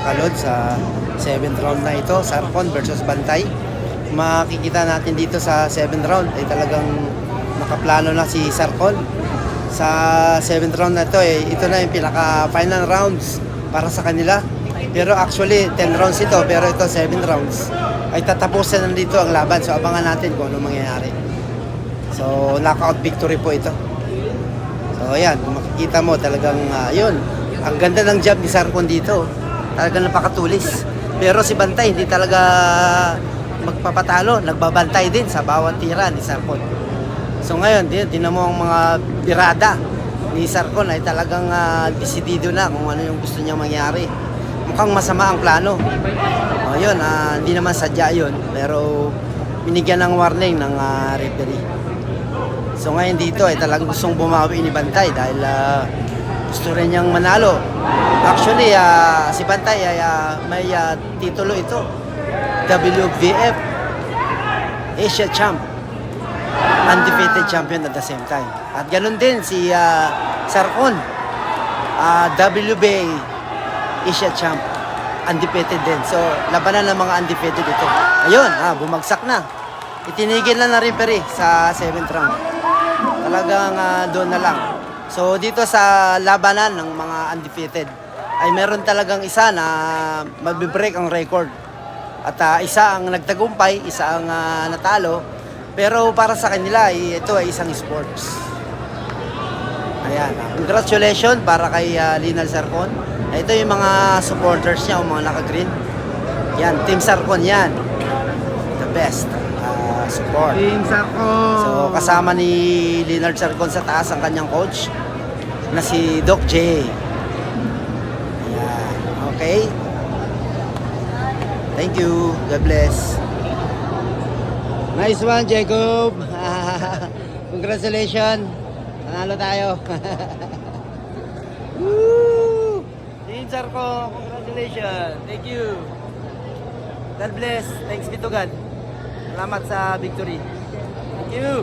kalod sa 7th round na ito, Sarcon versus Bantay. Makikita natin dito sa 7th round ay talagang nakaplano na si Sarcon. Sa 7th round na ito, ito na yung pinaka final rounds para sa kanila. Pero actually 10 rounds ito, pero ito 7 rounds. Ay tatapusin na dito ang laban. So abangan natin kung ano mangyayari. So knockout victory po ito. So ayan, kung makikita mo talagang yun. Ang ganda ng jab ni Sarcon dito. Talagang napakatulis. Pero si Bantay hindi talaga magpapatalo. Nagbabantay din sa bawat tira ni Sarcon. So ngayon, tinan mo ang mga birada ni Sarcon ay talagang desidido na kung ano yung gusto niya mangyari. Mukhang masama ang plano. O yun, hindi naman sadya yun. Pero binigyan ng warning ng referee. So ngayon dito ay talagang gustong bumawi ni Bantay dahil gusto rin niyang manalo. Actually, si Bantay ay may titulo ito. WBF Asia Champ. Undefeated champion at the same time. At ganun din si Sarcon. WBA Asia Champ. Undefeated din. So, labanan ng mga undefeated ito. Ayun, bumagsak na. Itinigil na referee sa 7th round. Talagang doon na lang. So, dito sa labanan ng mga undefeated, ay meron talagang isa na magbibreak ang record. At isa ang nagtagumpay, isa ang natalo. Pero para sa kanila, ito ay isang sports. Ayan. Congratulations para kay Linal Sarcon. Ito yung mga supporters niya, yung mga naka-green. Yan, Team Sarcon yan. The best support. Team Sarcon. So, kasama ni Linal Sarcon sa taas ang kanyang coach na si Doc J. Ayan. Okay. Thank you. God bless. Nice one, Jacob. Congratulations. Panalo tayo. Woo! Team Sarcon, congratulations. Thank you. God bless. Thanks be to God. Salamat sa victory. Thank you.